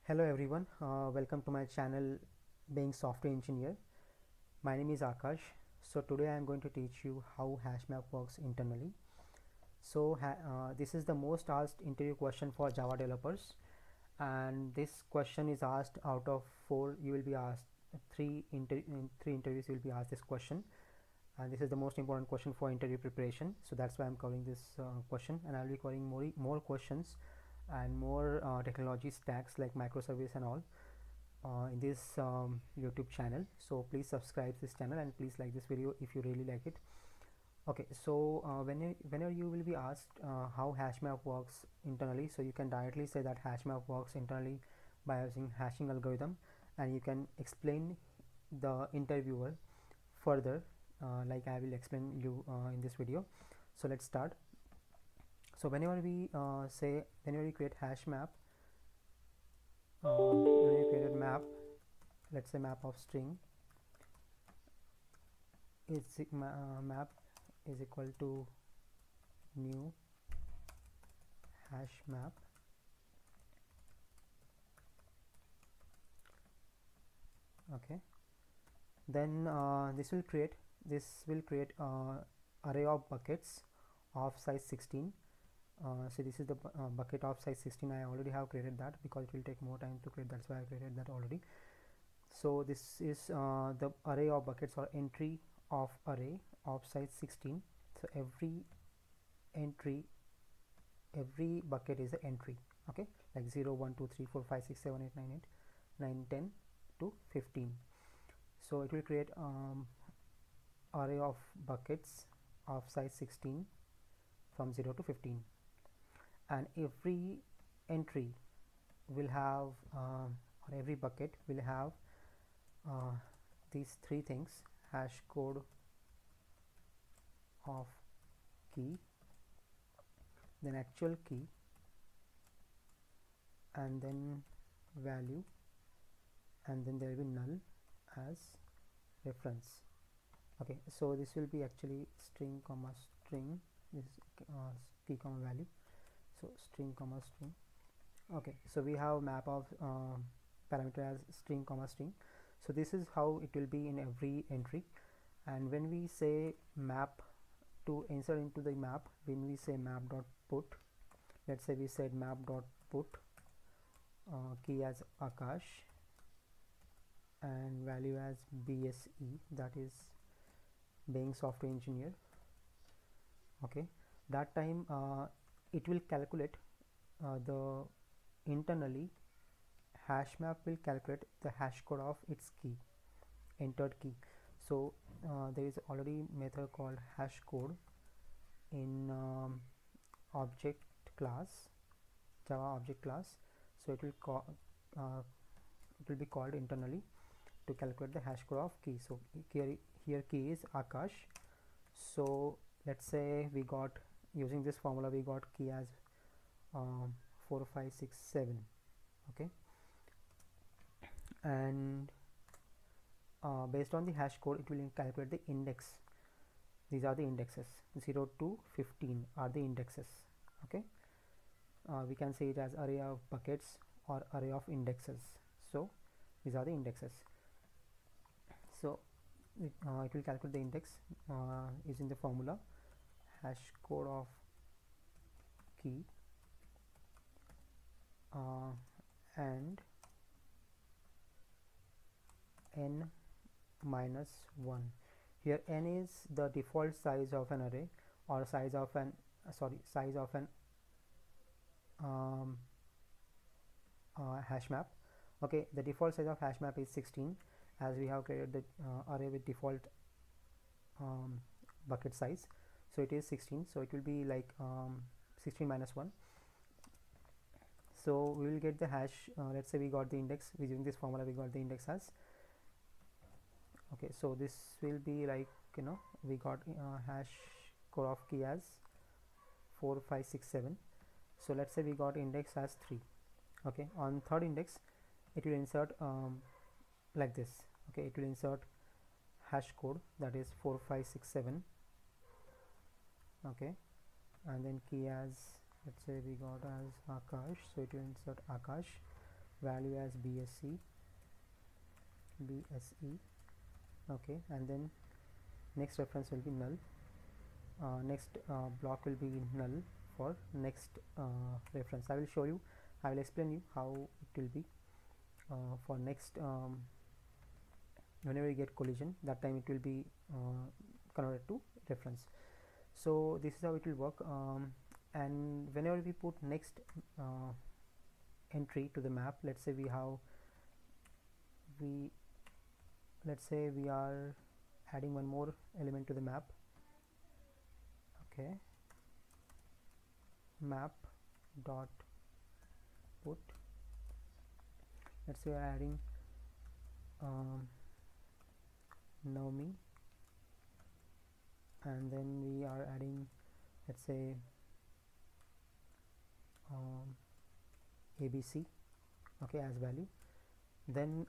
Hello everyone, welcome to my channel Being Software Engineer. My name is Akash. So today I am going to teach you how HashMap works internally. So this is the most asked interview question for Java developers, and this question is asked out of 4. You will be asked in three interviews. You will be asked this question, and this is the most important question for interview preparation. So that's why I'm covering this question, and I'll be covering more questions and more technology stacks like microservice and all in this YouTube channel. So please subscribe this channel and please like this video if you really like it. Okay, so whenever you will be asked how HashMap works internally, so you can directly say that HashMap works internally by using hashing algorithm, and you can explain the interviewer further like I will explain you in this video. So let's start. So whenever we create hash map, when we create a map, let's say map of string is map is equal to new hash map. Okay, then this will create array of buckets of size 16. So this is the bucket of size 16. I already have created that because it will take more time to create, that's why I created that already. So this is the array of buckets or entry of array of size 16. So entry every bucket is an entry. Okay, like 0 1 2 3 4 5 6 7 8 9 8 9 10 to 15. So it will create array of buckets of size 16 from 0 to 15, and every entry will have or every bucket will have these three things: hash code of key, then actual key, and then value, and then there will be null as reference. Okay, so this will be actually string comma string, this is key comma value, so string comma string. Okay, so we have map of parameter as string comma string. So this is how it will be in every entry. And when we say map, to insert into the map, when we say map dot put, let's say we said map dot put key as Akash and value as BSE, that is Being Software Engineer. Okay, that time it will calculate the internally hash map will calculate the hash code of its key, entered key. So there is already method called hash code in object class, Java object class. So it will be called internally to calculate the hash code of key. So here key is Akash. So let's say we got, using this formula, we got key as 4 5 6 7. Okay, and based on the hash code it will calculate the index. These are the indexes, 0 to 15 are the indexes. Okay, we can say it as array of buckets or array of indexes. So these are the indexes. So it will calculate the index using the formula hash code of key and n minus 1. Here n is the default size of an array, or size of an hash map. Okay, the default size of hash map is 16, as we have created the array with default bucket size. So it is 16, so it will be like 16 minus 1. So we will get the hash, let's say we got the index, using this formula we got the index as, okay, so this will be like, we got hash code of key as 4 5 6 7. So let's say we got index as 3. Okay, on third index it will insert like this. Okay, it will insert hash code, that is 4 5 6 7. Okay, and then key as, let's say we got as Akash, so it will insert Akash, value as bse, okay, and then next reference will be null. Next block will be null for next reference. I will show you, I will explain you how it will be for next whenever you get collision, that time it will be converted to reference. So this is how it will work, and whenever we put next entry to the map, let's say we are adding one more element to the map. Okay, map dot put, let's say we are adding Naomi, and then we are adding, let's say ABC, okay, as value. Then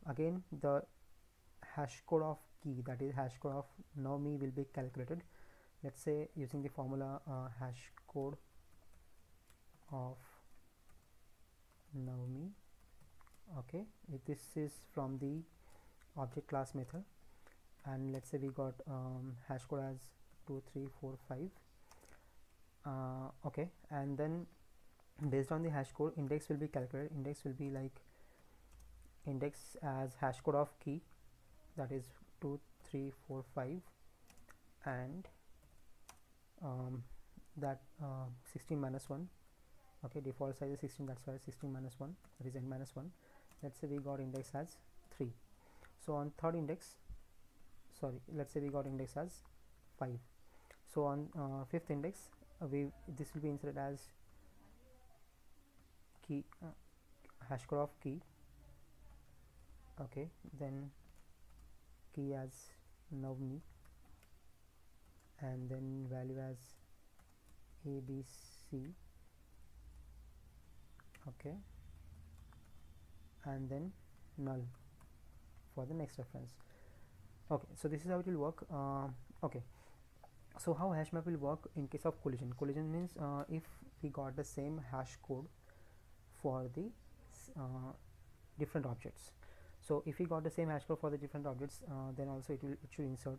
again the hash code of key, that is hash code of Naomi, will be calculated. Let's say using the formula hash code of Naomi, okay, this is from the object class method, and let's say we got hash code as 2345, okay, and then based on the hash code, index will be calculated. Index will be like index as hash code of key, that is 2345, and that 16 minus 1, okay, default size is 16, that's why 16 minus 1, that is n minus 1. Let's say we got index as 3. So on third index, sorry, let's say we got index as 5. So on fifth index, this will be inserted as key, hash code of key, okay, then key as Naomi, and then value as ABC, okay, and then null for the next reference. Okay, so this is how it will work. Okay, so how hash map will work in case of collision. Collision means if we got the same hash code for the different objects. So if we got the same hash code for the different objects, then also it should insert.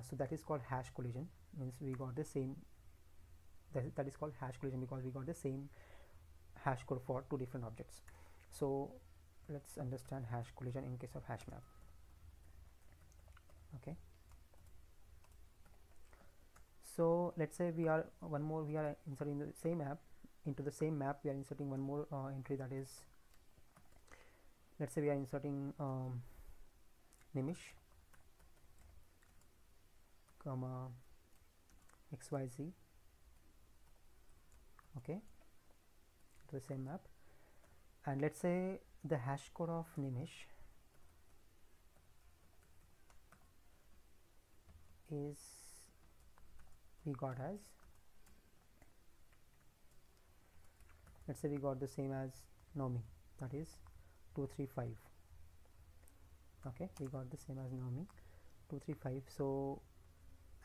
So that is called hash collision, means we got the same, that is called hash collision because we got the same hash code for two different objects. So let's understand hash collision in case of hash map. Okay, so let's say we are inserting the same app into the same map. We are inserting one more entry, that is, let's say we are inserting Nimish comma XYZ, okay, to the same map, and let's say the hash code of Nimish is we got as, let's say we got the same as Naomi, that is 235, okay, we got the same as Naomi 235. So,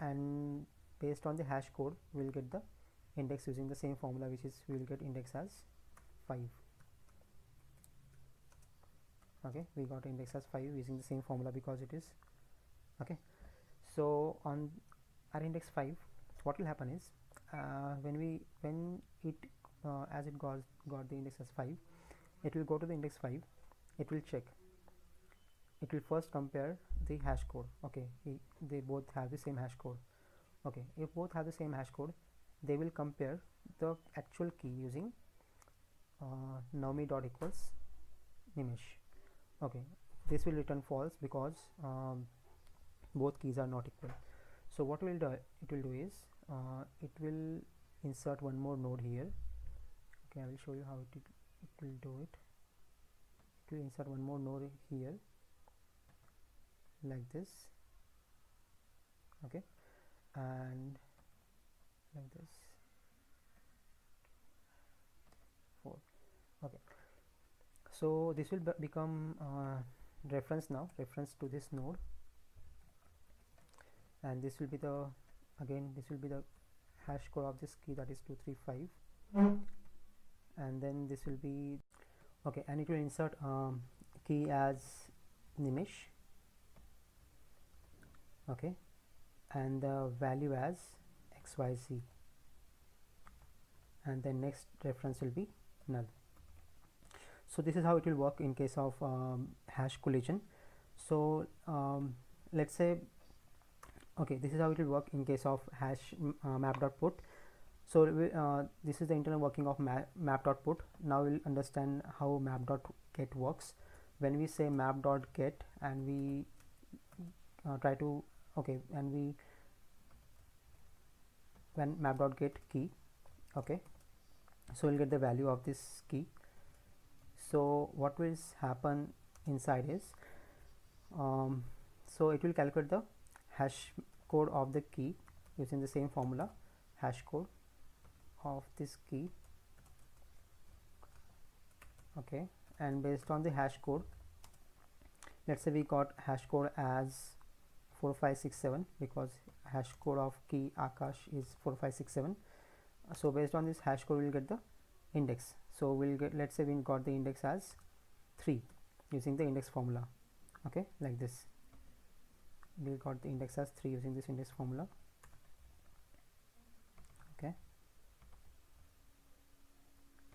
and based on the hash code we will get the index using the same formula, which is we will get index as 5, okay, we got index as 5 using the same formula because it is, okay. So on our index 5, what will happen is when it as it got the index as 5, it will go to the index 5, it will check, it will first compare the hash code, okay, they both have the same hash code, okay, if both have the same hash code, they will compare the actual key using Naomi dot equals Nimish, okay, this will return false because both keys are not equal. So what it will do is it will insert one more node here, okay, I will show you how it will do it. It will insert one more node here like this, okay, and like this 4, okay. So this will become reference now, reference to this node, and this will be the, again this will be the hash code of this key, that is 235, and then this will be, Okay, and it will insert key as Nimish. Okay, and the value as XYZ, and the next reference will be null. So this is how it will work in case of hash collision. So let's say, okay, this is how it will work in case of hash map.put. So this is the internal working of map.put. Now we'll understand how map.get works. When we say map.get and we try to, okay, and we, when map.get key, okay, so we'll get the value of this key. So what will happen inside is, so it will calculate the hash code of the key using the same formula, hash code of this key. Okay, and based on the hash code, let's say we got hash code as 4567 because hash code of key Akash is 4567. So based on this hash code we'll get the index. So we'll get, let's say we got the index as 3 using the index formula. Okay, like this, we got the index as 3 using this index formula. Okay,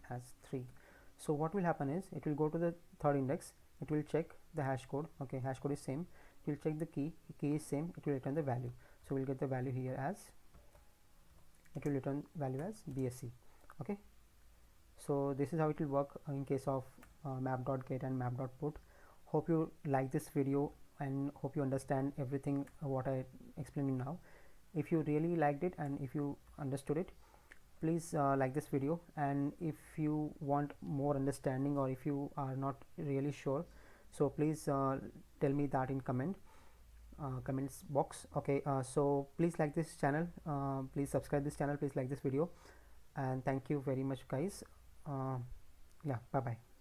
as 3. So what will happen is, it will go to the third index, it will check the hash code. Okay, hash code is same, it will check the key is same, it will return the value. So we'll get the value here as, it will return value as BSC. Okay, so this is how it will work in case of map.get and map.put. Hope you like this video and hope you understand everything what I explained now. If you really liked it and if you understood it, please like this video, and if you want more understanding or if you are not really sure, so please tell me that in comments box. Okay, so please like this channel, please subscribe this channel, please like this video, and thank you very much guys. Yeah, bye bye.